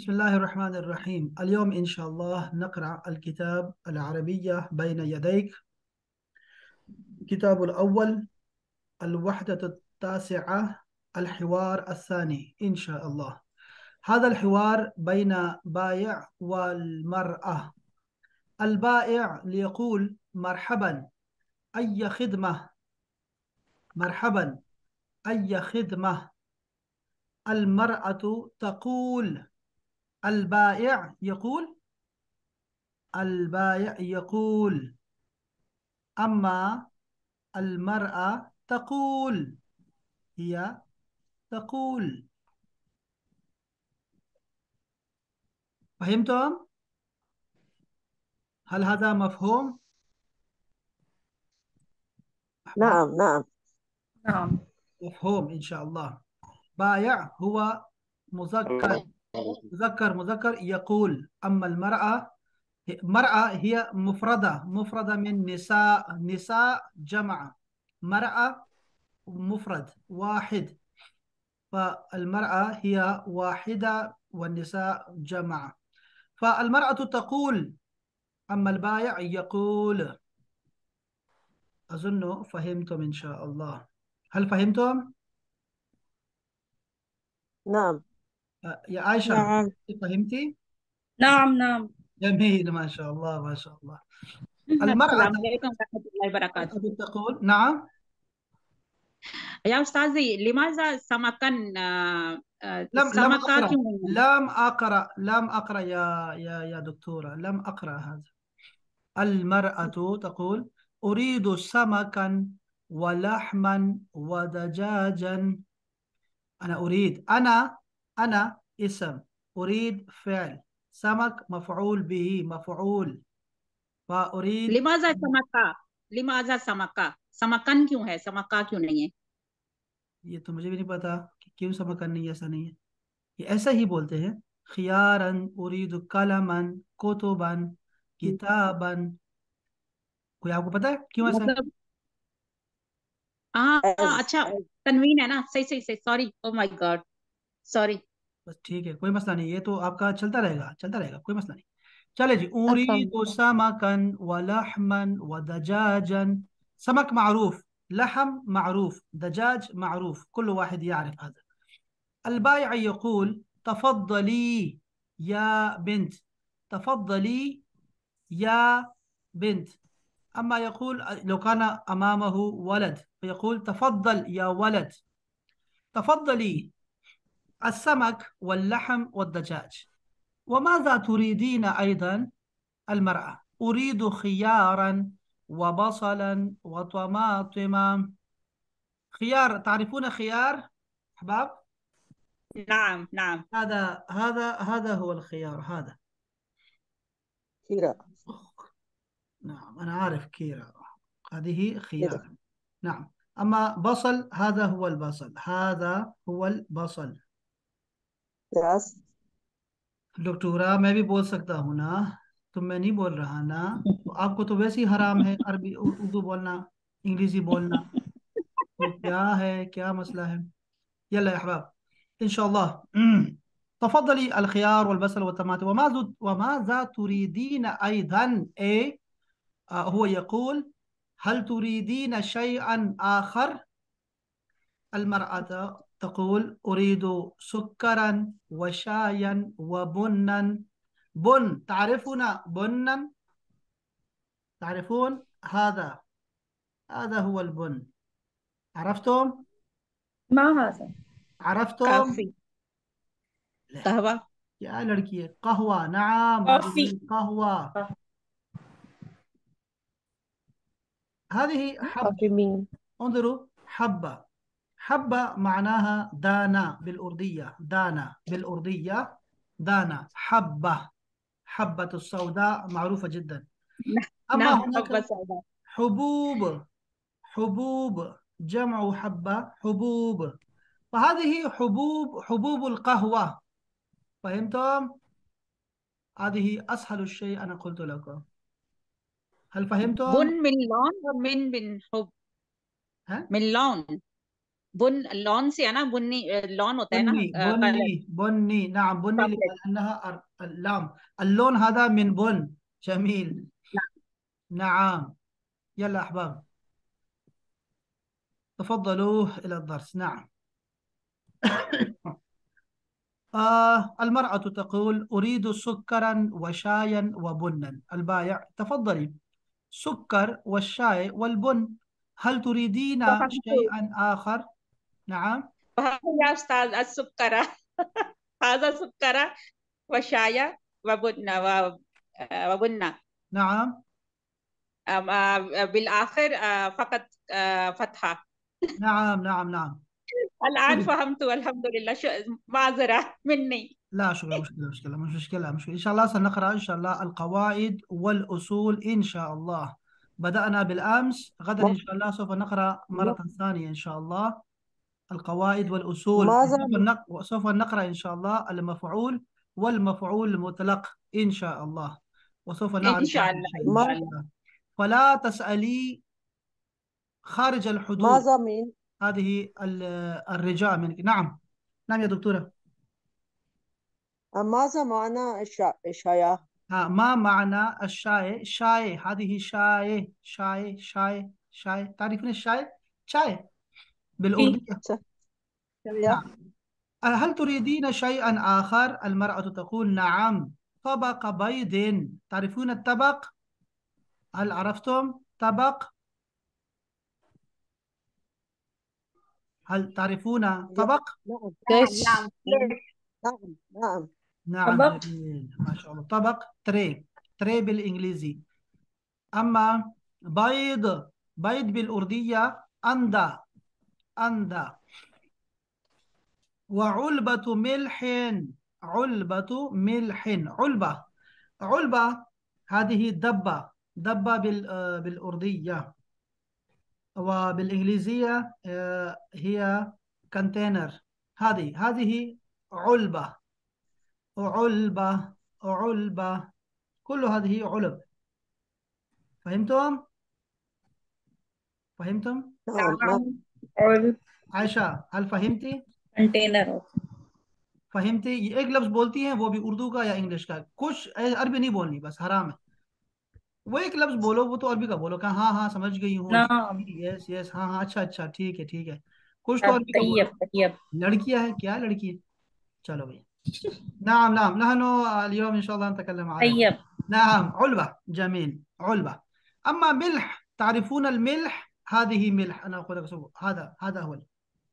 بسم الله الرحمن الرحيم. اليوم إن شاء الله نقرأ الكتاب العربية بين يديك. الكتاب الأول الوحدة التاسعة، الحوار الثاني إن شاء الله. هذا الحوار بين بائع والمرأة. البائع ليقول مرحبا، أي خدمة؟ مرحبا، أي خدمة؟ المرأة تقول، البائع يقول، البائع يقول، أما المرأة تقول، هي تقول. فهمتم؟ هل هذا مفهوم أحباب؟ نعم نعم. نعم. مفهوم إن شاء الله. بائع هو مذكر، مذكر يقول. أما المرأة، مرأة هي مفردة، مفردة من نساء، نساء جمع، مرأة مفرد واحد، فالمرأة هي واحدة والنساء جمع. فالمرأة تقول، أما البائع يقول. أظن فهمتم إن شاء الله. هل فهمتم؟ نعم يا عائشة، نعم. فهمتي؟ نعم. نعم. جميل، ما شاء الله ما شاء الله. المرأة، Assalamualaikum warahmatullahi wabarakatuh. المرأة تقول نعم. Ya Ustazi, limaza samakan لم samaka أقرأ، क्यों नहीं है؟ لم أقرأ يا دكتورة، لم أقرأ هذا. المرأة تقول أريد سمكا ولحما ودجاجا. أنا أريد، أنا اسم، أريد فعل، سمك مفعول به، مفعول، فأريد. Limaza samaka? Limaza samaka? Samakan क्यों है? samaka क्यों नहीं है? ये तो मुझे भी नहीं पता कि क्यों समझ नहीं है, ऐसा नहीं है, ये ऐसा ही बोलते हैं। खियारन उरीद कलमन कुतुबन किताबन। कोई आपको पता है क्यों ऐसा है? मतलब हाँ हाँ, as अच्छा तनवीन है ना? सही सही सही, sorry, oh my God, sorry. बस ठीक है, कोई मसला नहीं, ये तो आपका चलता रहेगा, चलता रहेगा, कोई मसला नहीं। चले जी। अच्छा। उरीद समकन वलहमन वदजाजन। समक معروف، لحم معروف، دجاج معروف، كل واحد يعرف هذا. البائع يقول تفضلي يا بنت، تفضلي يا بنت. أما يقول لو كان أمامه ولد فيقول تفضل يا ولد. تفضلي السمك واللحم والدجاج. وماذا تريدين أيضا؟ المرأة أريد خيارا وبصلا وطماطم. خيار، تعرفون خيار أحباب؟ نعم نعم. هذا هو الخيار هذا. كيرا. نعم أنا عارف كيرا، هذه كده. خيار. نعم. أما بصل، هذا هو البصل، هذا هو البصل. Yes. डॉक्टोरा मैं भी बोल सकता हूँ ना, तो मैं नहीं बोल रहा ना। तो आपको तो वैसे ही हराम है अरबी उर्दू बोलना, इंग्लिश बोलना, तो क्या है, क्या मसला है? يلا يا أحباب إن شاء الله. تفضلي الخيار والبصل والطماطم. وماذا تريدين أيضا؟ إيه، هو يقول هل تريدين شيئا آخر؟ المرأة تقول أريد سكرا وشايا وبنا. بن، تعرفون بنا؟ تعرفون هذا هو البن. عرفتم؟ ما هذا؟ عرفتم؟ काफी। لا. कहवा। يا लड़की है قهوة، نعم कॉफी। هذه قهوة. هذه Coffee حبة. bean. انظروا، حبة، حبة معناها دانا بالأردية، دانا بالأردية، دانا، حبة، حبة السوداء معروفة جدا. أما नाम हब्बा هناك सौदा। حبوب، حبوب جمع حبة، حبوب، فهذه حبوب، حبوب القهوة. فهمتم؟ هذه أسهل الشيء أنا قلت لكم. هل बुन فهمتم؟ मिन लॉन और मिन बिन हुब। ها؟ मिन लॉन। بن لون سے ہے نا، بنی لون ہوتا ہے نا بني کلر. بني بني نعم بني chocolate. لأنها اللام اللون هذا من بن. جميل. نعم. يلا أحباب تفضلوا إلى الدرس. نعم. المرأة تقول أريد سكرا وشايا وبنا. البائع تفضلي سكر والشاي والبن. هل تريدين فهمت شيئا آخر؟ نعم. فهمت يا أستاذ. السكر هذا سكر وشاي وبن نعم. بالآخر فقط فتحة. نعم. نعم. نعم. الآن فهمت والحمد لله. معذرة مني. لا شكرا. مش مشكلة. إن شاء الله سنقرأ إن شاء الله القواعد والأصول إن شاء الله. بدأنا بالأمس. غدا إن شاء الله سوف نقرأ مرة ثانية إن شاء الله القواعد والأصول. ماذا سوف نقرأ إن شاء الله المفعول والمفعول المطلق إن شاء الله، وسوف إن نعرف شاء هذا الله الشيء إن إن شاء شاء ماذا الله. الله. فلا تسألي خارج الحدود. ماذا من هذه الرجاء منك. نعم. نعم يا دكتورة. ماذا معنى الشاي؟ ما معنى الشاي؟ شاي هذه شاي. تعرفين الشاي؟ شاي في بالأردية. شاي نعم. هل تريدين شيئا آخر؟ المرأة تقول نعم طبق بيض. تعرفون الطبق؟ هل عرفتم طبق؟ هل تعرفون طبق؟ نعم نعم كاس. نعم نعم نعم طبق. جميل ما شاء الله. طبق تري بالإنجليزي. أما بيض بالأردية أندا. وعلبة ملح. علبة هذه دبة بالأردية، وبالإنجليزية هي كونتينر. هذه علبة. علبة كل هذه علب. فهمتم؟ نعم نعم. और عائشة هل فهمتي؟ कंटेनर हो. فهمتي؟ ये एक लफ्ज बोलती हैं वो भी उर्दू का या इंग्लिश का। कुछ अरबी नहीं बोलनी, बस हराम है। वो एक लफ्ज बोलो, वो तो अरबी का बोलो। कहा हाँ हाँ समझ गई हूँ, नाम. जी यस यस, हाँ हाँ अच्छा अच्छा ठीक है। कुछ तो अरबी का طيب बोलो। طيب. लड़कियां है क्या? लड़की है। चलो भाई। نعم نعم نحن اليوم إن شاء الله نتكلم عربي. طيب. نعم علبة. جميل علبة. أما ملح، تعرفون الملح؟ هذه ملح. أنا أقول لك هذا هو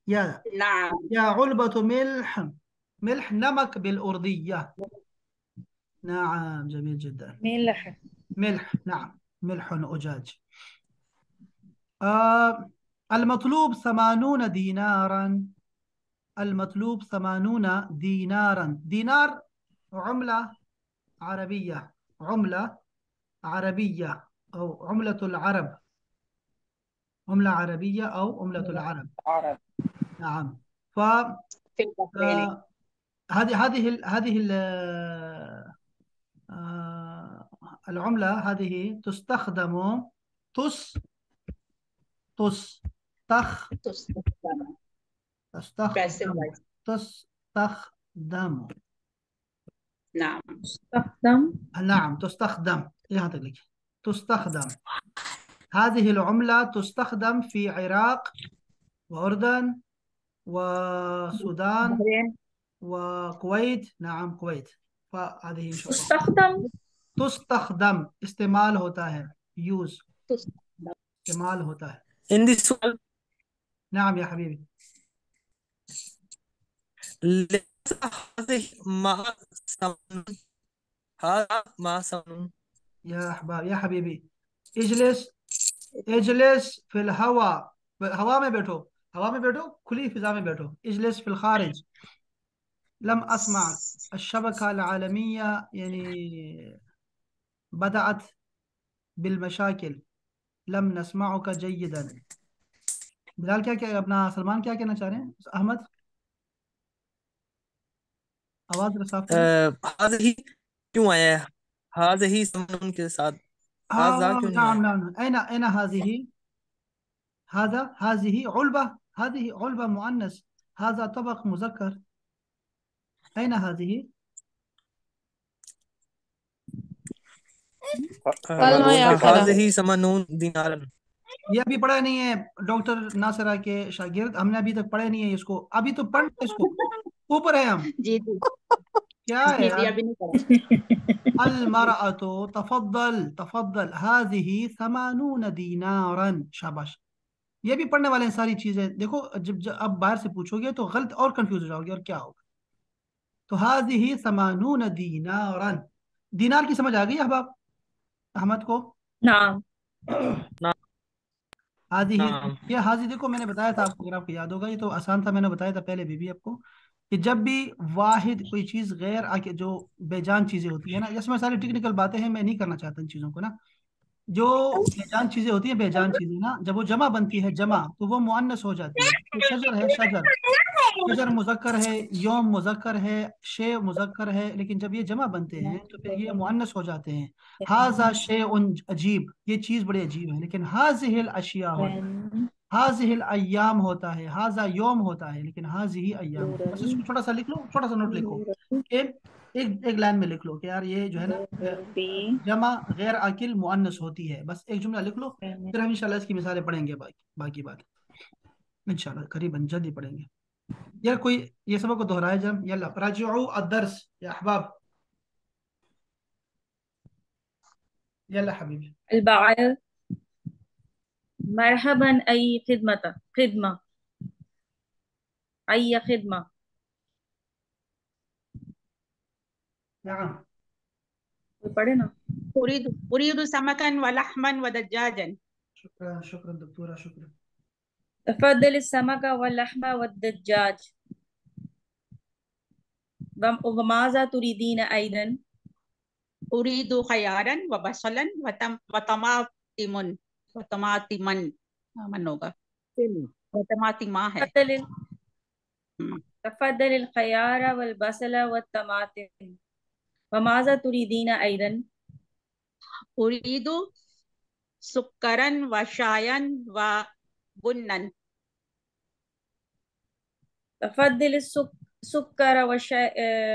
نعم. يا علبة ملح نمك بالأردية. نعم جميل جدا. ملح. ملح نعم ملح أجاج. المطلوب 80 دينارا. المطلوب 80 دينارا. دينار عملة عربية. أو عملة العرب. عملة عربية أو عملة العرب. عرب. نعم. ف في البحرين. هذه العملة هذه تستخدم تس تستخ تستخدم. Passive تستخدم voice. تستخدم. نعم. استخدم. نعم تستخدم. यहाँ तक लिखिए تستخدم. هذه العملة تستخدم في العراق وأردن والسودان بحرين. وكويت. نعم كويت. فهذه إن شاء الله استخدم. تستخدم استعمال होता है यूज تستخدم. استعمال होता है. عندي سؤال. نعم يا حبيبي. ليس هذه مع سمن، هذا مع سمن. يا أحباب يا حبيبي اجلس في الهواء. हवा में बैठो खुली फिजा में बैठो. اجلس في الخارج. لم أسمع الشبكة العالمية يعني بدأت بالمشاكل. لم نسمعك جيدا. بلال क्या अपना सलमान क्या कहना चाह रहे हैं? अहमद आवाज जरा साफ करें. هذه क्यों आया है؟ هذه سمن के साथ هذا क्यों नहीं نعم आया؟ نعم. أين هذه؟ هذه علبة. هذه علبة مؤنث، هذا طبق مذكر. أين هذه؟ कल में या करा هذه ثمانون دينارا. ये अभी पढ़ा नहीं है डॉक्टर नासरा के शागिर्द, हमने अभी तक पढ़े नहीं है इसको, अभी तो पढ़ इसको, ऊपर है हम। जी जी क्या है जी जी, यार? अभी नहीं पढ़ा। المرأة तफद्दल तफद्दल हाज़िही समानून दीनारन। शाबाश। ये भी पढ़ने वाले हैं सारी चीजें। देखो जब अब बाहर से पूछोगे तो गलत और कंफ्यूज हो जाओगे और क्या होगा। तो हाज़िही समानून दीनारन, दीनार की समझ आ गई अब अहमद को? नाम। हाजी ही, نعم. ये हाजी देखो मैंने बताया था आपको, अगर आपको याद होगा, ये तो आसान था, मैंने बताया था पहले भी आपको, कि जब भी वाहिद कोई चीज गैर आके जो बेजान चीजें होती है ना, इसमें सारी टेक्निकल बातें हैं, मैं नहीं करना चाहता इन चीजों को ना। जो बेजान चीजें होती हैं, बेजान चीजें ना, जब वो जमा बनती है जमा, तो वो मुअन्नस हो जाती है। तो शजर है, शजर, शजर मुजक्कर है, योम मुजक्कर है, शे मुजक्कर है, लेकिन जब ये जमा बनते हैं तो फिर ये मुअन्नस हो जाते हैं। हाजा शे उन अजीब, ये चीज बड़ी अजीब है। लेकिन हाजिहिल अशिया होता है, when हाजिहिल अय्याम होता है, हाजा योम होता है, लेकिन हाजिही अय्याम होता है। बस इसको plural छोटा सा लिख लो, छोटा सा नोट लिखो कि एक एक लाइन में लिख लो कि यार ये जो है ना will be जमा गैर आकिल मुअन्नस होती है, बस एक जुमला लिख लो। when फिर हम इंशाल्लाह इसकी मिसालें पढ़ेंगे, बाकी बात इंशाल्लाह करीबन जल्दी पढ़ेंगे। यार कोई ये सबक को दोहराए जब, यल्ला राजिऊ अदर्स या अहबाब, यल्ला हबीबी। البعير مرحبا أي خدمة خدمة أي خدمة नعम। कोई पढ़े ना। أريد سمكا ولحما ودجاجا. शुक्रान शुक्रान दक्तूरा, शुक्रान। تفضل السمك واللحم والدجاج وماذا تريدين أيضا. أريد خيارا وبصلا وطماطما. من होगा? وطماطما है। تفضل الخيار والبصل والطماطم وماذا تريدين أيضا. أريد سكرا وشايا وبنا. تفضل السكر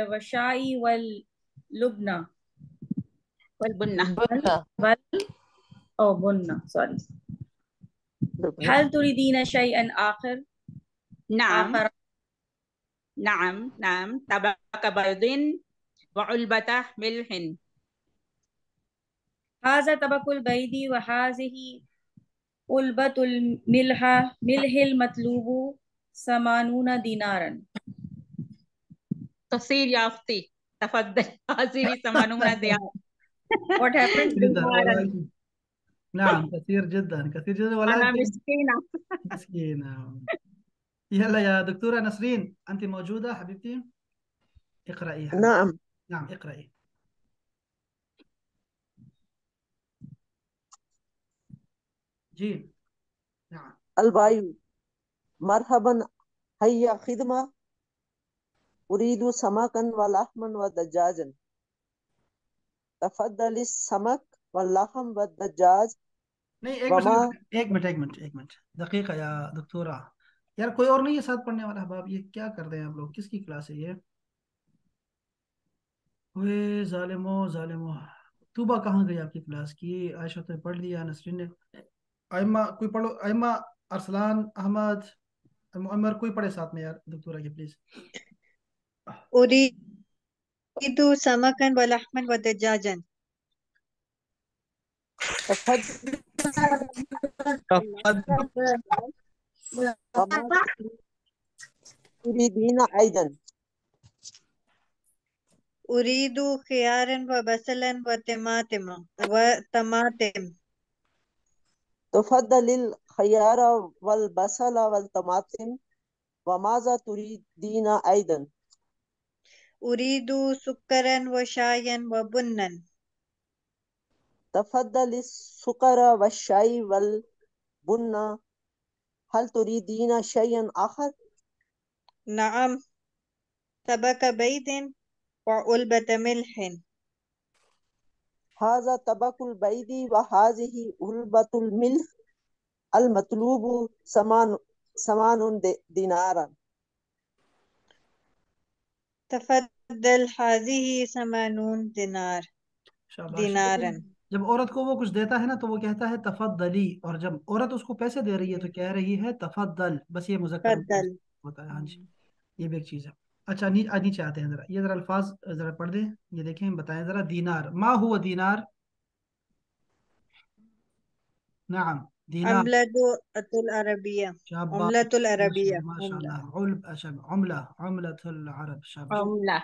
والشاي واللبنة والبنة. بل أو بنة سوري. هل تريدين شيئا آخر. نعم آخر نعم طبق بيض وعلبة ملح. هذا طبق البيض وهذه علبة ملح المطلوب 80 دينارا. تصير يا أختي، تفضل. هذه 80 دينار. What happened. جدا ولكن، نعم كثير جدا كثير جدا أنا ولكن مسكينة. مسكينة. يلا يا دكتورة نسرين، أنت موجودة حبيبتي؟ اقرأي حبيبتي. نعم. نعم اقرأي. جي نعم. البايو مرحبا هيا خدمة. أريد سمكا ولحما ودجاجا. تفضل السمك واللحم والدجاج नहीं एक وما मिनट एक मिनट एक मिनट एक मिनट दकीका या दक्तूरा, यार कोई और नहीं है साथ पढ़ने वाला हबाब, ये क्या कर रहे हैं आप लोग, किसकी क्लास है ये? ओए जालिमो जालिमो। तूबा कहाँ गई आपकी क्लास की? आयशा तो पढ़ लिया, नसरीन ने, आयमा कोई पढ़ो, आयमा, अरसलान, अहमद, मुअम्मर, कोई पढ़े साथ में यार दक्तूरा के प्लीज। أريد سمكا ولحما ودجاجا. تفضل وما تريدين أيضا. أريد خيارا وبصلا وطماطم. تفضل الخيار والبصل والطماطم وماذا تريدين أيضا. أريد سكرا وشايا وبنا. تفضل السكر والشاي والبن. هل تريدين شيئا آخر. نعم طبق بيض وعلبة ملح. هذا طبق البيض وهذه علبة الملح المطلوب ثمان دينارا. تفضل هذه 80 دينار شاباش. دينارا. جب عورت کو وہ کچھ دیتا ہے نا تو وہ کہتا ہے تفضلی، اور جب عورت اس کو پیسے دے رہی ہے تو کہہ رہی ہے تفضل، بس یہ مذکر تفضل. ہوتا ہے. ہاں جی، یہ بھی ایک چیز ہے. اچھا نیچے آتے ہیں ذرا، یہ ذرا الفاظ ذرا پڑھ دیں، یہ دیکھیں بتائیں ذرا. دینار، ما ہوا دینار؟ نعم دینار. عملة العربية. شاباش، عملة العربية. ما شاء عملة. الله. عملة العرب. شاباش. عملة.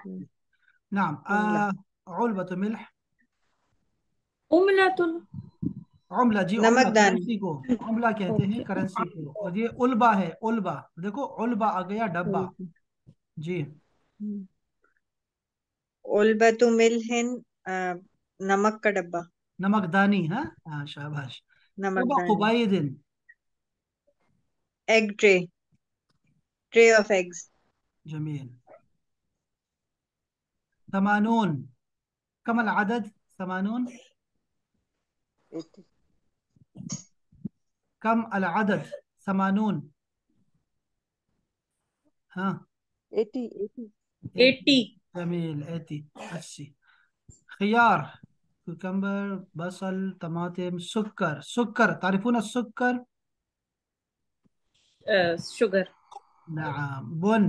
نعم. عملة. علبة ملح. عملة. عملہ جی، عملہ نمکدانی. کرنسی کو عملہ کہتے ہیں، کرنسی کو. اور یہ علبہ ہے، علبہ دیکھو، علبہ آ گیا ڈبہ. جی علبة ملح. نمک کا ڈبہ. نمک دانی. ہاں ہاں شاباش. طبق نمکدانی. بيض. Egg tray. Tray of eggs. جميل. 80. كم العدد 80؟ 80. كم العدد 80؟ ها 80. 80. جميل 80. अच्छी. خيار، كوكمبر، بصل، طماطم، سكر. سكر، تعرفون السكر؟ شوگر. نعم. بن.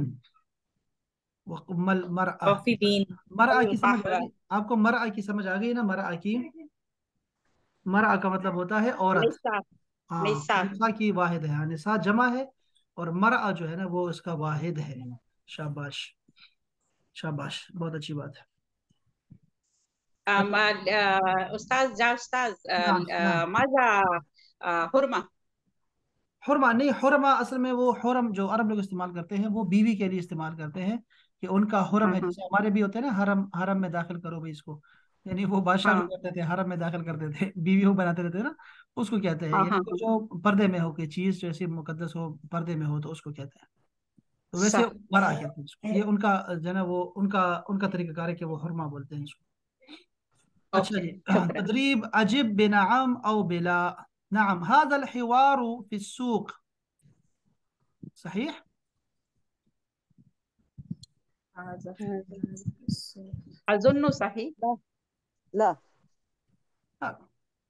المرأة. کافی بین. مرأة کی سمجھ آ القهوة. گئی آپ کو؟ مرأة کی سمجھ آ گئی نا؟ مرأة کی، مرأة کا مطلب ہوتا ہے عورت. نساء. ہاں نساء. نساء کی واحد ہے، ہاں نساء جمع ہے، اور مرأة جو ہے نا وہ اس کا واحد ہے. شاباش شاباش، بہت اچھی بات ہے. أستاذ جا أستاذ نعم نعم. ماذا حرمة؟ حرمہ نہیں، حرمہ اصل میں وہ حرم جو عرب لوگ استعمال کرتے ہیں وہ بیوی کے لیے استعمال کرتے ہیں، کہ ان کا حرم ہے. جیسے ہمارے بھی ہوتے ہیں نا، حرم، حرم میں داخل کرو بھائی اس کو، یعنی وہ بادشاہ بھی ہاں کرتے تھے، حرم میں داخل کرتے تھے، بیوی ہو بناتے رہتے ہیں نا، اس کو کہتے ہیں. ہاں یعنی ہاں کہ ہاں. جو پردے میں ہو، کہ چیز جو ایسی مقدس ہو، پردے میں ہو، تو اس کو کہتے ہیں. تو ویسے صح. مرا کہتے ہیں اس کو. یہ ان کا جو ہے نا وہ ان کا طریقہ کار ہے کہ وہ حرمہ بولتے ہیں اس کو. اچھا أوكي جی. شكرا. تدریب اجب بنعم او بلا. نعم هذا الحوار في السوق صحيح؟ أظن صحيح. لا لا لا.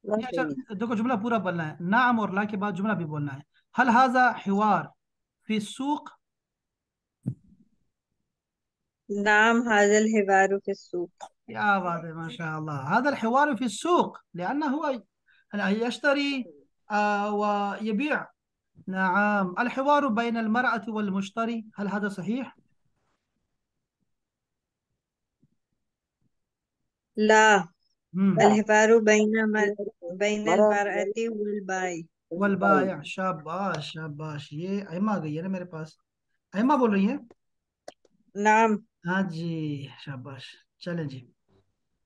لا یہ اچھا صحيح. دیکھو، جملہ پورا بولنا ہے، نعم اور لا کے بعد جملہ بھی بولنا ہے. هل هذا حوار في السوق؟ نعم هذا الحوار في السوق. يا بعد ما شاء الله. هذا الحوار في السوق لأنه هو يشتري ويبيع. نعم. الحوار بين المرأة والمشتري، هل هذا صحيح؟ لا. الحوار بين مرأة المرأة والبائع. والبائع. شاباش شاباش. یہ ایما آ گئی ہے نا میرے پاس. ایما بول رہی ہیں؟ نعم. ہاں جی شاباش. چلیں جی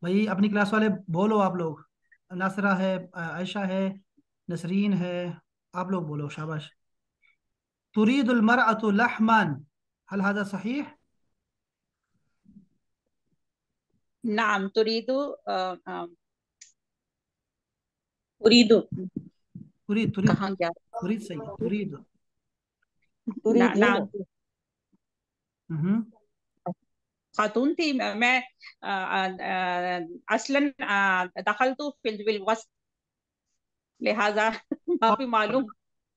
بھائی، اپنی کلاس والے بولو آپ لوگ. ناصرہ ہے، عائشہ ہے، نسرین ہے، آپ لوگ بولو. شاباش. تريد المرأة لحما، هل هذا صحيح؟ نعم تريد أريد. تريد. کہاں گیا؟ تريد صحیح. تريد. تريدين. نعم مهم. خاتون تھی میں اصلاً دخلت في الوسط لہذا معافی معلوم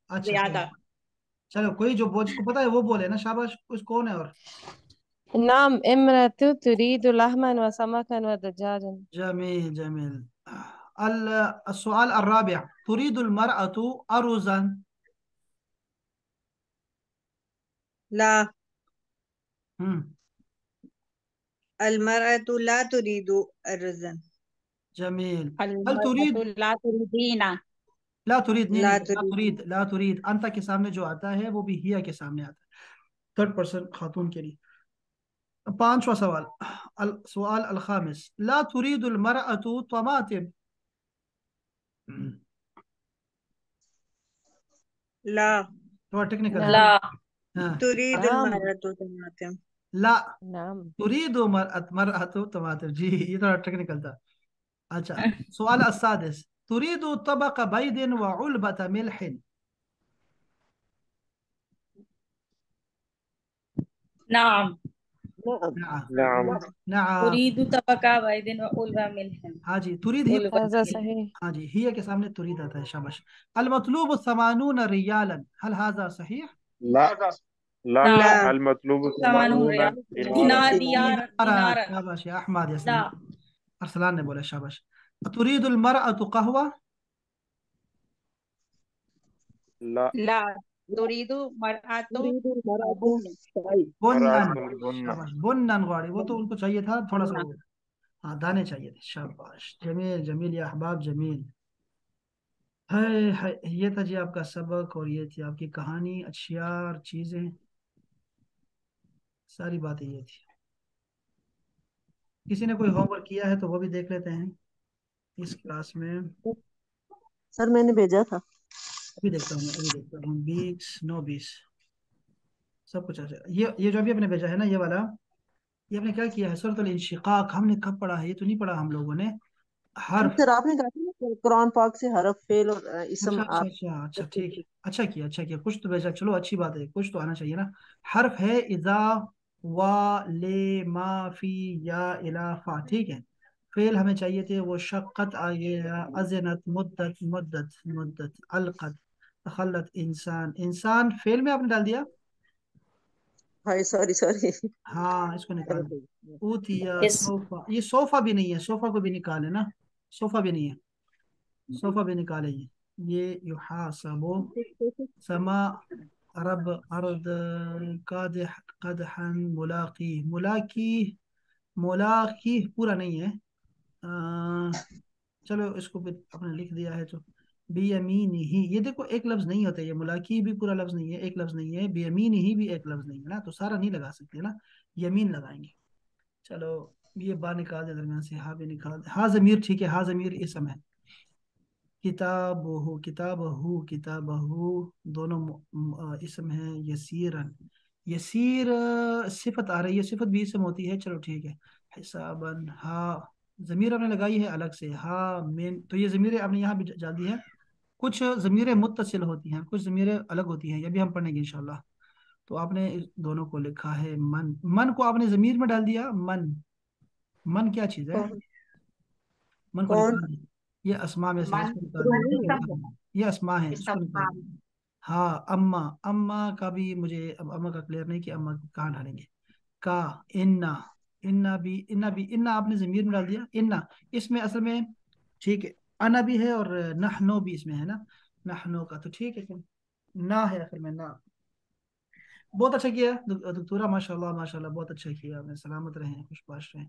اچھا زیادہ. چلو کوئی جو جس کو پتا ہے وہ بولے نا. شاباش. کچھ کون ہے اور؟ نعم امرأة تريد لحما وسمكا ودجاجا. جميل جميل. السؤال الرابع. تريد المرأة أرزا؟ لا. مم. المرأة لا تريد الرزا. جميل. هل المرأة تريد؟ لا تريدين. لا تريد نہیں لا نہیں، لا تريد. تريد. لا تريد انت کے سامنے جو آتا ہے وہ بھی ہیا کے سامنے آتا ہے، تھرڈ پرسن خاتون کے لیے. پانچواں سوال. السؤال الخامس. لا تريد المرأة طماطم. لا. تھوڑا ٹیکنیکل ہے. لا. ہاں. تريد نعم. المرأة طماطم. لا نعم. تريد مرأة طماطم. جی یہ تھوڑا ٹیکنیکل تھا. اچھا. سؤال السادس. تريد طبق بيض وعلبة ملح. نعم. نعم نعم نعم. نعم أريد طبقة بيض وألوى ملح. हाँ जी तुरीद ही ألوى هذا ملح. صحيح. हाँ जी हिया के सामने तुरीद आता है शाबाश المطلوب 80 ريالا هل هذا صحيح لا. لا. نعم. لا المطلوب 80 ريال. 80 دينارا. دينار دينار. دينار. शाबाश या अहमद यासलीम لا. अरसलान ने बोला शाबाश तुरीद المرأة قهوة لا. لا تريد مرأة تريد المرأة بن شاي بنن مرأة البن. शाबाश बुन्नन गौड़ी वो तो उनको चाहिए था थोड़ा सा بن वो हाँ दाने चाहिए थे शाबाश जमील जमील या अहबाब जमील है ये था जी आपका सबक और ये थी आपकी कहानी अशियार चीजें सारी बातें ये थी किसी ने कोई होमवर्क किया है तो वो भी देख लेते हैं इस क्लास में सर मैंने भेजा था अभी देखता हूँ मैं अभी देखता हूँ 20 9 20 सब कुछ अच्छा ये जो अभी आपने भेजा है ना ये वाला ये आपने क्या किया है सूरत इंशिकाक हमने कब पढ़ा है ये तो नहीं पढ़ा हम लोगों ने हर्फ सर आपने कहा था ना कुरान पाक से हरफ फेल और इसम अच्छा अच्छा आप अच्छा अच्छा ठीक है अच्छा किया कुछ तो भेजा चलो अच्छी बात है कुछ तो आना चाहिए ना हर्फ है इजा वा ले मा फी या इला फा ठीक है फेल हमें चाहिए थे वो शक्कत आ गया अजनत मुद्दत मुद्दत मुद्दत अलकत तखल्लत इंसान इंसान फेल में आपने डाल दिया हाय सॉरी सॉरी हाँ इसको निकाल ऊतिया यस. सोफा ये सोफा भी नहीं है सोफा को भी निकाले ना सोफा भी नहीं है सोफा भी निकाले ये युहासबु समा रब अर्द कादिह कदहन मुलाकी मुलाकी मुलाकी पूरा नहीं है चलो इसको भी आपने लिख दिया है तो बेयमीन ही ये देखो एक लफ्ज नहीं होता ये मुलाकी भी पूरा लफ्ज नहीं है एक लफ्ज नहीं है बेयमीन ही भी एक लफ्ज नहीं है ना तो सारा नहीं लगा सकते ना यमीन लगाएंगे चलो ये बा निकाल दे दरमियान से हा भी निकाल दे हा जमीर ठीक है हा जमीर इसम है किताबहू दोनों इसम है यसीरन यसीर सिफत आ रही है सिफत भी इसम होती है चलो ठीक है हिसाबन हा जमीर आपने लगाई है अलग से हा मेन तो ये जमीरें आपने यहाँ भी डाल दी है कुछ जमीरें मुत्तसिल होती हैं कुछ जमीरें अलग होती हैं ये भी हम पढ़ेंगे इंशाल्लाह तो आपने इस दोनों को लिखा है मन मन को आपने जमीर में डाल दिया मन मन क्या चीज़ है कौन मन को कौन निकाल दीजिए ये अस्मा में से मन इसको निकाल मन दीजिए इसम है ये अस्मा है इसको इसम निकाल हाँ दीजिए हाँ अम्मा अम्मा का भी मुझे अब अम्मा का क्लियर नहीं कि अम्मा को कहाँ डालेंगे का इन्ना इन्ना भी इन्ना आपने जमीर में डाल दिया इन्ना इसमें असल में ठीक है अना भी है और नहनो भी इसमें है ना नहनो का तो ठीक है फिर ना है आखिर में ना बहुत अच्छा किया दुक्तूरा माशाल्लाह माशाल्लाह बहुत अच्छा किया आपने सलामत रहे खुशबाश रहे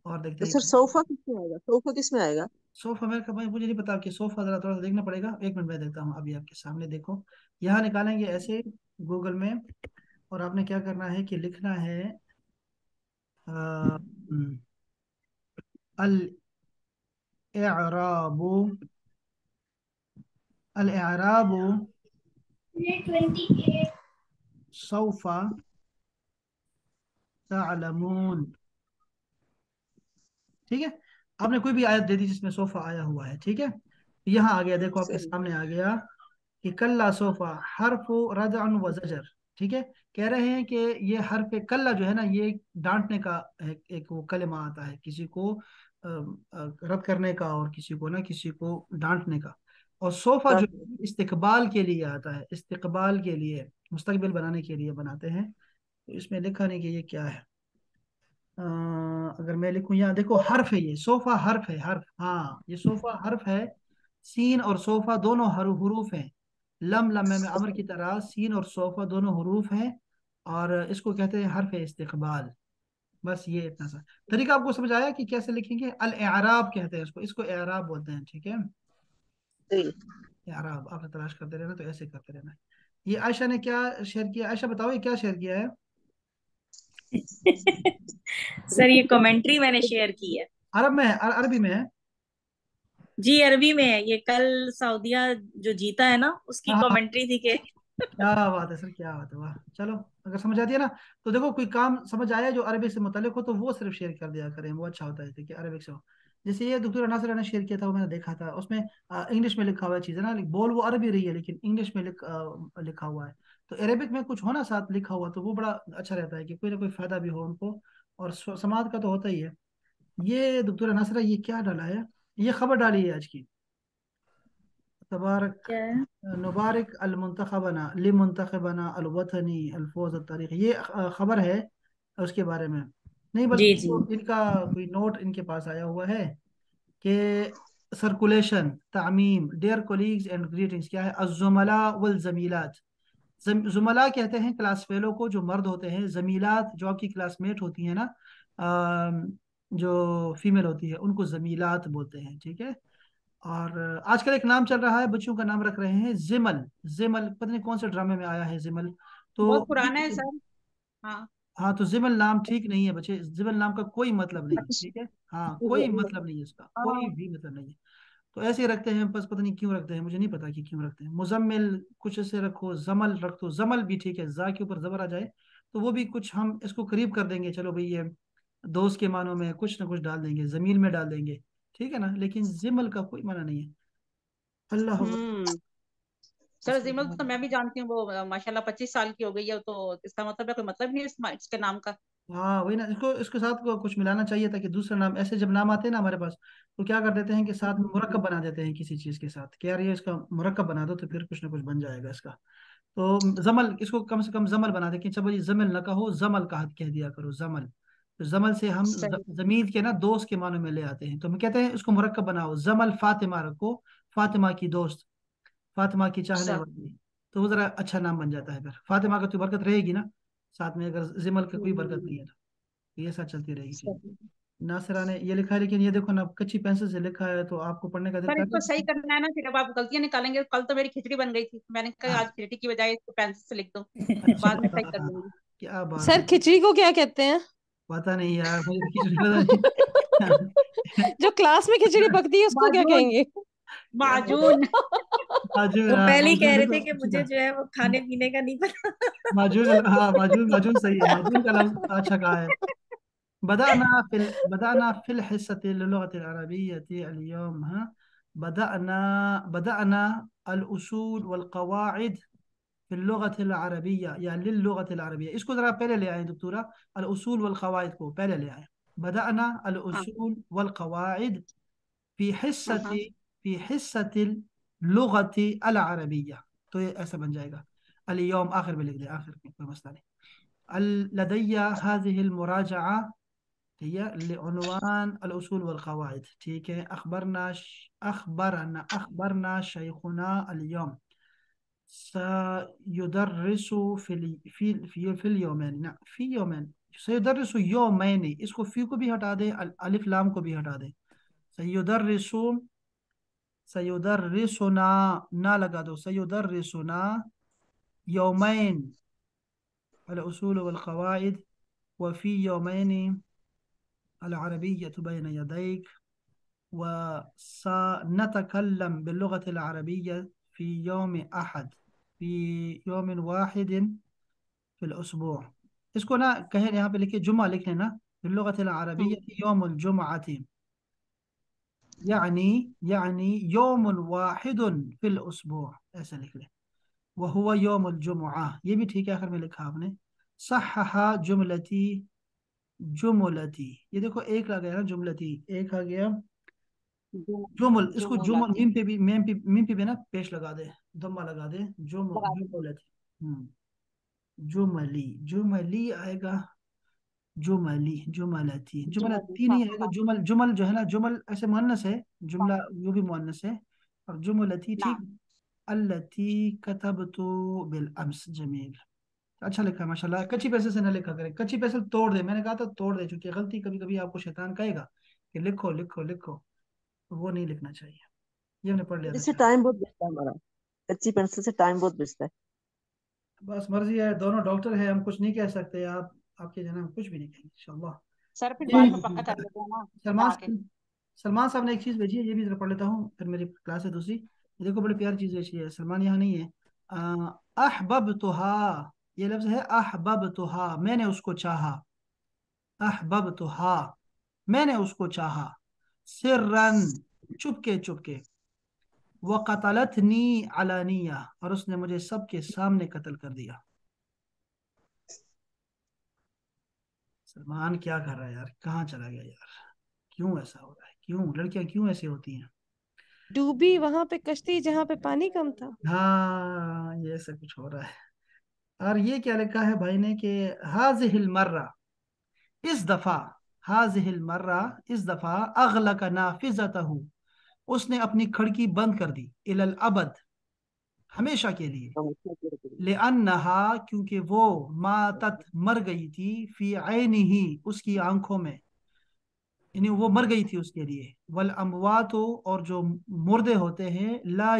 और देखते तो हैं सर सोफा किसमें आएगा सोफा किसमें आएगा सोफा मेरे का भाई मुझे नहीं पता कि सोफा जरा थोड़ा सा देखना पड़ेगा एक मिनट में देखता हूँ अभी आपके सामने देखो यहाँ निकालेंगे ऐसे गूगल में और आपने क्या करना है कि लिखना है अल एराबु अल एराबु सौफा तालमून ठीक है आपने कोई भी आयत दे दी जिसमें सोफा आया हुआ है ठीक है यहाँ आ गया देखो आपके सही सामने आ गया कि कल्ला सोफा हर्फ रदअन व जजर ठीक है कह रहे हैं कि ये हर्फ कल्ला जो है ना ये डांटने का एक वो कलमा आता है किसी को रद्द करने का और किसी को ना किसी को डांटने का और सोफा जो हाँ है इस्तिकबाल के लिए आता है इस्तिकबाल के लिए मुस्तकबिल बनाने के लिए बनाते हैं तो इसमें लिखा नहीं कि ये क्या है अगर मैं लिखूं यहाँ देखो हर्फ है ये सोफा हर्फ है हर्फ हाँ ये सोफा हर्फ है सीन और सोफा दोनों हरूफ हैं लम लम में अमर की तरह सीन और सोफा दोनों हरूफ हैं और इसको कहते हैं हर्फ इस्तिकबाल बस ये इतना सा तरीका आपको समझ आया कि कैसे लिखेंगे अल एराब कहते हैं इसको एराब बोलते हैं ठीक है सही एराब आप तलाश करते रहना तो ऐसे करते रहना ये आयशा ने क्या शेयर किया आयशा बताओ ये क्या शेयर किया है सर ये कमेंट्री मैंने शेयर की है. अरब में है अरबी में है जी अरबी में है. ये कल सऊदिया जो जीता है ना उसकी हाँ हाँ कमेंट्री थी कि क्या बात है सर क्या बात है वाह चलो अगर समझ आती है ना तो देखो कोई काम समझ आया जो अरबिक से मुतालिक हो तो वो सिर्फ शेयर कर दिया करें वो अच्छा होता है कि अरबिक से हो जैसे ये डॉक्टर नासिर ने शेयर किया था वो मैंने देखा था उसमें इंग्लिश में लिखा हुआ है चीज़ है ना बोल वो अरबी रही है लेकिन इंग्लिश में लिखा हुआ है तो अरेबिक में कुछ होना साथ लिखा हुआ तो वो बड़ा अच्छा रहता है कि कोई ना कोई फायदा भी हो उनको, और समाज का तो होता ही है। ये डॉक्टर नासरा ये क्या डाला है, ये खबर डाली है आज की, तबारक क्या है? नुबारिक अल मुंतखबना लि मुंतखबना अल वतनी अल फौज अल तारीख, ये खबर है उसके बारे में, नहीं जी बल्कि जी। तो इनका कोई नोट इनके पास आया हुआ है कि सर्कुलेशन तामीम डियर कोलीग्स एंड ग्रीटिंग्स, क्या है, अज़्ज़ुमला वल ज़मीलात। जुमला कहते हैं क्लास फेलो को जो मर्द होते हैं, जमीलात जो आपकी क्लासमेट होती हैं ना, जो फीमेल होती है उनको जमीलात बोलते हैं, ठीक है। और आजकल एक नाम चल रहा है, बच्चों का नाम रख रहे हैं जिमल, जिमल पता नहीं कौन से ड्रामे में आया है जिमल, तो बहुत पुराना है सर। हाँ। हाँ तो जिमल नाम ठीक नहीं है बच्चे, जिमल नाम का कोई मतलब नहीं है, ठीक है, हाँ कोई मतलब नहीं है इसका, कोई हाँ, भी मतलब नहीं है। तो ऐसे ही रखते हैं बस, पता नहीं क्यों रखते हैं, मुझे नहीं पता कि क्यों रखते हैं। मुजम्मिल कुछ ऐसे रखो, जमल रख दो, जमल भी ठीक है, जा के ऊपर जबर आ जाए तो वो भी कुछ हम इसको करीब कर देंगे, चलो भाई ये दोस्त के मानों में कुछ ना कुछ डाल देंगे, जमील में डाल देंगे, ठीक है ना, लेकिन जिमल का कोई माना नहीं है। अल्लाह हम्म। सर जिमल तो मैं भी जानती हूँ, वो माशाल्लाह 25 साल की हो गई है, तो इसका मतलब है कोई मतलब नहीं है इसके नाम का। हाँ वही ना, इसको इसके साथ को कुछ मिलाना चाहिए ताकि दूसरा नाम, ऐसे जब नाम आते हैं ना हमारे पास तो क्या कर देते हैं कि साथ में मुरक्कब बना देते हैं किसी चीज के साथ कि यार ये इसका मुरक्कब बना दो तो फिर कुछ ना कुछ बन जाएगा इसका। तो जमल, इसको कम से कम जमल बना दे कि चलो ये जमल न कहो, जमल कह दिया करो, जमल। तो जमल से हम सही। जमीद के ना दोस्त के मानों में ले आते हैं, तो हम कहते हैं उसको मुरक्कब बनाओ, जमल फातिमा रखो, फातिमा की दोस्त, फातिमा की चाहने सही। वाली, तो वो जरा अच्छा नाम बन जाता है, फिर फातिमा का तो बरकत रहेगी ना साथ में, अगर जिमल का कोई बरकत हम्म, नहीं है तो ये साथ चलती रहेगी चीज। सही। नासिरा ने ये लिखा है, लेकिन ये देखो ना कच्ची पेंसिल से लिखा है तो आपको पढ़ने का दिल सर कर इसको रहा सही है। करना है ना, फिर अब आप गलतियां निकालेंगे। कल तो मेरी खिचड़ी बन गई थी, मैंने कहा आज खिचड़ी की बजाय इसको पेंसिल से लिख दो, बाद में सही कर अच्छा लूंगी। क्या बात सर है, खिचड़ी को क्या कहते हैं? पता नहीं यार, मुझे तो खिचड़ी पता नहीं। जो क्लास में खिचड़ी पकती है उसको क्या माजून। कहेंगे? क्या माजून। माजून, वो हाँ पहले ही माजून कह रहे देखो थे कि अच्छी मुझे था। जो है वो खाने पीने का नहीं पता। माजून, हाँ माजून, माजून सही है, माजून का लफ्ज अच्छा कहा है। بدأنا في الحصة اللغة العربية اليوم، ها، بدأنا الأصول والقواعد في اللغة العربية، يعني للغة العربية، इसको जरा पहले ले आए دكتورة، الأصول والقواعد को पहले ले आए। بدأنا हाँ الأصول والقواعد في हाँ حصة हाँ। في حصة اللغة العربية، तो ये ऐसा बन जाएगा। اليوم آخر में लिख दे, आखिर में कोई मसला नहीं। لدي هذه المراجعة هي لعنوان الأصول والقواعد، ठीक है। أخبرنا شيخنا اليوم سيدرس في اليومين، نعم في يومين، سيدرس يومين، इसको फी को भी हटा दे, अलिफ लाम को भी हटा दे। سيدرس سيدرسنا ना लगा दो, سيدرسنا يومين الأصول والقواعد، وفي يومين العربية بين يديك، وسنتكلم باللغة العربية في يوم أحد، في يوم واحد في الأسبوع، इसको ना कहें यहाँ पे लिखिए जुम्मा लिख लेना باللغة العربية हम्म। يوم الجمعة، يعني يوم واحد في الأسبوع ऐसा लिख ले، وهو يوم الجمعة، ये भी ठीक है, आखिर में लिखा आपने। صحح जुमलती, ये देखो एक आ गया ना, जुमलती एक आ गया, जुमल, जो इसको जुमल मुलाती मीम पे भी, मीम पे भी ना पेश लगा दे, दम्मा लगा दे, लगा दो। जुमलती, जुमली, जुमली आएगा, जुमली, जुमलती, जो जुमलती हाँ नहीं आएगा, हाँ जुमल, जुमल जो है ना, जुमल ऐसे मुअन्नस है, हाँ। जुमला वो भी मुअन्नस है, और जुमलती ना। ठीक। अल्लती कतबतु बिल अम्स, जमील, अच्छा लिखा है माशाल्लाह। कच्ची पेंसिल से ना लिखा करें, कच्ची पेंसिल तोड़ दे, मैंने कहा था तोड़ दे, चूंकि गलती कभी कभी आपको शैतान कहेगा कि लिखो लिखो लिखो, तो वो नहीं लिखना चाहिए। ये हमने पढ़ लिया था इससे शायद। टाइम बहुत बचता है हमारा, कच्ची पेंसिल से टाइम बहुत बचता है। बस मर्जी है, दोनों डॉक्टर है, हम कुछ नहीं कह सकते, आप आपके जनाब हम कुछ भी नहीं कहेंगे इंशाल्लाह। सर फिर बाद में पक्का ये कर लेते हैं ना, सलमान बता के। साहब, सलमान साहब ने एक चीज़ भेजी है, ये भी जरा पढ़ लेता हूँ, फिर मेरी क्लास है दूसरी, ये देखो बड़ी प्यारी चीज़ भेजी है, सलमान यहाँ नहीं है। अहबबतुहा, ये लफ्ज़ है अहबबतुहा, मैंने उसको चाहा, अहबबतुहा, मैंने उसको चाहा, सिर्रन, चुपके चुपके, वक़तलतनी अलानिया, और उसने मुझे सबके सामने कत्ल कर दिया। सलमान क्या कर रहा है यार, कहाँ चला गया यार, क्यों ऐसा हो रहा है, क्यों लड़कियां क्यों ऐसी होती हैं। डूबी वहां पे कश्ती जहां पे पानी कम था। हाँ ये सब कुछ हो रहा है। और ये क्या लिखा है भाई ने कि हाजिहिल मर्रा, इस दफा, हाजिहिल मर्रा इस दफा, अगलक नाफिजतहू, उसने अपनी खिड़की बंद कर दी, इलल अबद, हमेशा के लिए, लिअन्नहा, क्योंकि वो, मातत, मर गई थी, फी ऐनिही, उसकी आंखों में, यानी वो मर गई थी उसके लिए, वल अमवातो, और जो मुर्दे होते हैं, ला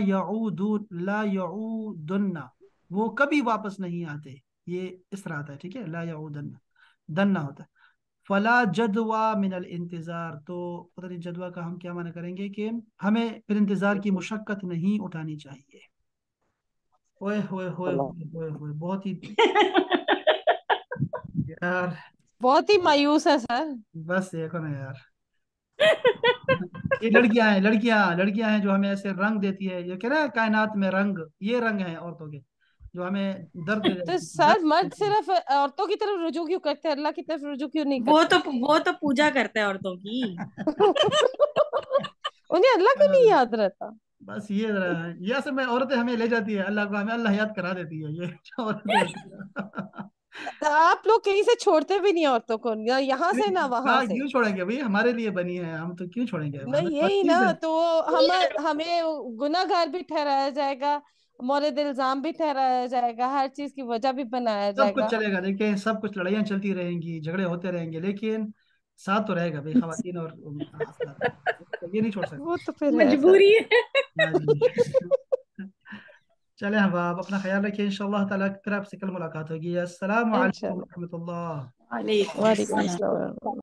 यऊदुन्ना, वो कभी वापस नहीं आते। ये इस तरह आता है, ठीक है, ला यऊदन्ना, दन्ना होता है। फला जदवा मिनल इंतजार, तो पता नहीं जदवा का हम क्या माना करेंगे, कि हमें फिर इंतजार की मुशक्कत नहीं उठानी चाहिए। ओए होए होए होए होए होए, बहुत ही यार, बहुत ही मायूस है सर। बस देखो ना यार, ये लड़कियां हैं, लड़कियां हैं जो हमें ऐसे रंग देती है, ये कह रहा है कायनात में रंग, ये रंग है औरतों के, जो हमें दर्द तो दर्द सर मर्द देती है। सिर्फ औरतों की तरफ रुजू क्यों करते हैं, अल्लाह की तरफ रुजू क्यों नहीं वो करते? तो वो तो पूजा करते हैं औरतों की। उन्हें अल्लाह क्यों नहीं याद रहता? बस ये जरा है, ये असल में औरतें हमें ले जाती है अल्लाह को, हमें अल्लाह याद करा देती है, ये जो औरतें होती है। आप लोग कहीं से छोड़ते भी नहीं औरतों को, ना यहाँ से ना वहां कहाँ से। क्यों छोड़ेंगे भाई, हमारे लिए बनी है, हम तो क्यों छोड़ेंगे, हमें नहीं यही ना, पच्चीस है। तो हम हमें गुनाहगार भी ठहराया जाएगा, मौलिद इल्जाम भी ठहराया जाएगा, हर चीज की वजह भी बनाया सब कुछ जाएगा। चलेगा, देखिए सब कुछ, लड़ाइयाँ चलती रहेंगी, झगड़े होते रहेंगे, लेकिन साथ तो रहेगा भाई, खवातीन और हजरात, तो ये नहीं छोड़ सकते। वो तो फिर है सर। मजबूरी है। हाँ जी। चले हम, आप अपना ख्याल रखिए, इंशाअल्लाह ताला फिर आपसे कल मुलाकात होगी। अस्सलाम वालेकुम इंशाल्लाह। रहमतुल्लाह। वालेकुम वालेकुम अस्सलाम। अस्सलाम।